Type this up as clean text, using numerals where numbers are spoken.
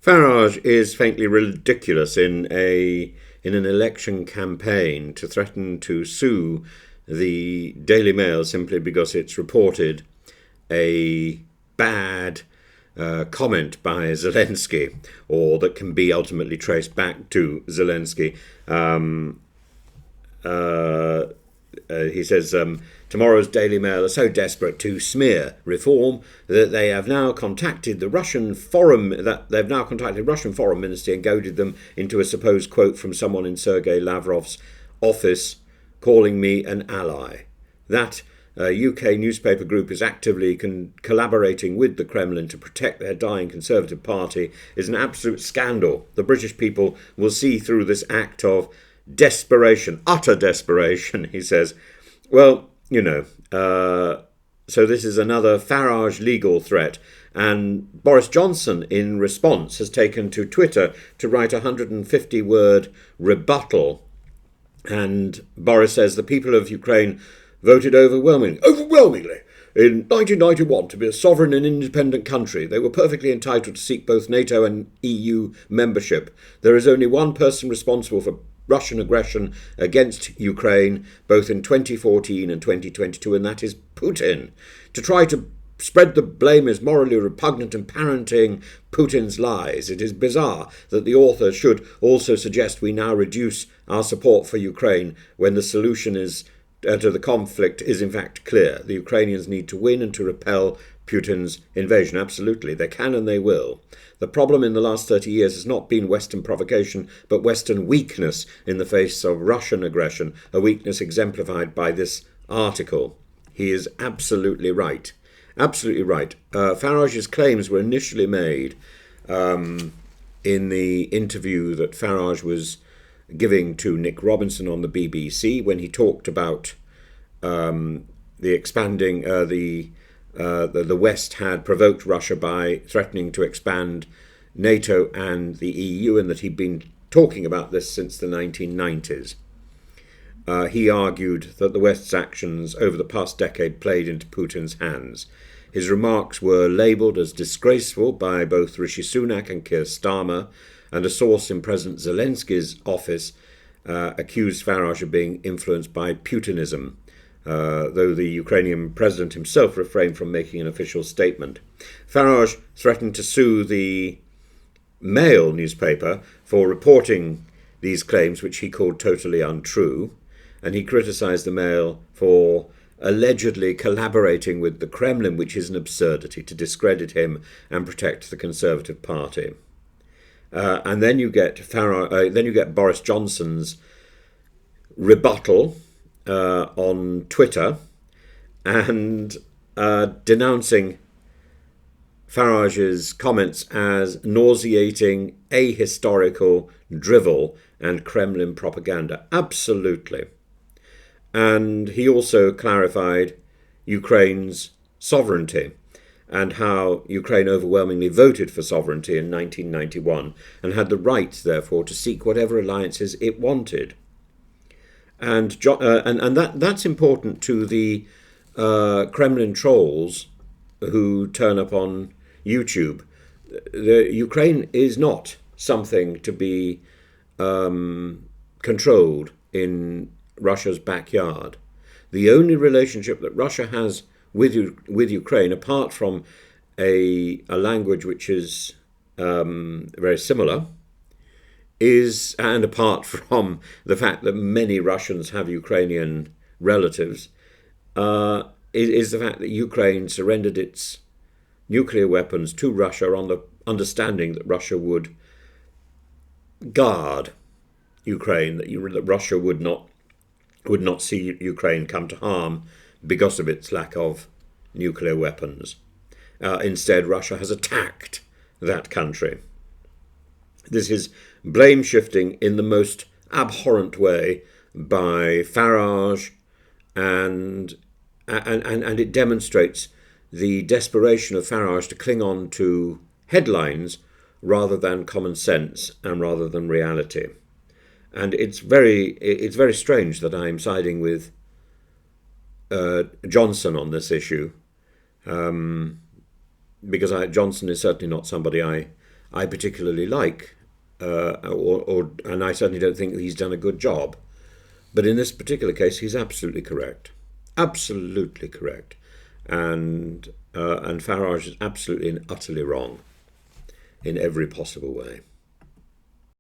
Farage is faintly ridiculous in an election campaign to threaten to sue the Daily Mail simply because it's reported a bad comment by Zelensky, or that can be ultimately traced back to Zelensky. He says, tomorrow's Daily Mail are so desperate to smear reform that they have now contacted Russian foreign ministry and goaded them into a supposed quote from someone in Sergei Lavrov's office calling me an ally. That UK newspaper group is actively collaborating with the Kremlin to protect their dying Conservative Party is an absolute scandal. The British people will see through this act of desperation, utter desperation, he says. Well, so this is another Farage legal threat. And Boris Johnson, in response, has taken to Twitter to write a 150-word rebuttal. And Boris says the people of Ukraine voted overwhelmingly in 1991 to be a sovereign and independent country. They were perfectly entitled to seek both NATO and EU membership. There is only one person responsible for Russian aggression against Ukraine, both in 2014 and 2022, and that is Putin. To try to spread the blame is morally repugnant and parroting Putin's lies. It is bizarre that the author should also suggest we now reduce our support for Ukraine when the solution to the conflict is in fact clear. The Ukrainians need to win and to repel Putin's invasion. Absolutely, they can and they will. The problem in the last 30 years has not been Western provocation, but Western weakness in the face of Russian aggression, a weakness exemplified by this article. He is absolutely right. Absolutely right. Farage's claims were initially made in the interview that Farage was giving to Nick Robinson on the BBC when he talked about the expanding the West had provoked Russia by threatening to expand NATO and the EU, and that he'd been talking about this since the 1990s. He argued that the West's actions over the past decade played into Putin's hands. His remarks were labelled as disgraceful by both Rishi Sunak and Keir Starmer, and a source in President Zelensky's office accused Farage of being influenced by Putinism, though the Ukrainian president himself refrained from making an official statement. Farage threatened to sue the Mail newspaper for reporting these claims, which he called totally untrue, and he criticised the Mail for allegedly collaborating with the Kremlin, which is an absurdity, to discredit him and protect the Conservative Party. And then you get Boris Johnson's rebuttal on Twitter and denouncing Farage's comments as nauseating, ahistorical drivel and Kremlin propaganda. Absolutely. And he also clarified Ukraine's sovereignty and how Ukraine overwhelmingly voted for sovereignty in 1991 and had the right, therefore, to seek whatever alliances it wanted. And that's important to the Kremlin trolls who turn up on YouTube. Ukraine is not something to be controlled in Russia's backyard. The only relationship that Russia has with Ukraine, apart from a language which is very similar, and apart from the fact that many Russians have Ukrainian relatives, is the fact that Ukraine surrendered its nuclear weapons to Russia on the understanding that Russia would guard Ukraine, that Russia would not see Ukraine come to harm because of its lack of nuclear weapons. Instead, Russia has attacked that country. This is blame shifting in the most abhorrent way by Farage, and it demonstrates the desperation of Farage to cling on to headlines rather than common sense and rather than reality. And it's very strange that I'm siding with Johnson on this issue, because Johnson is certainly not somebody I I particularly like, and I certainly don't think he's done a good job. But in this particular case, he's absolutely correct, absolutely correct, and Farage is absolutely and utterly wrong in every possible way.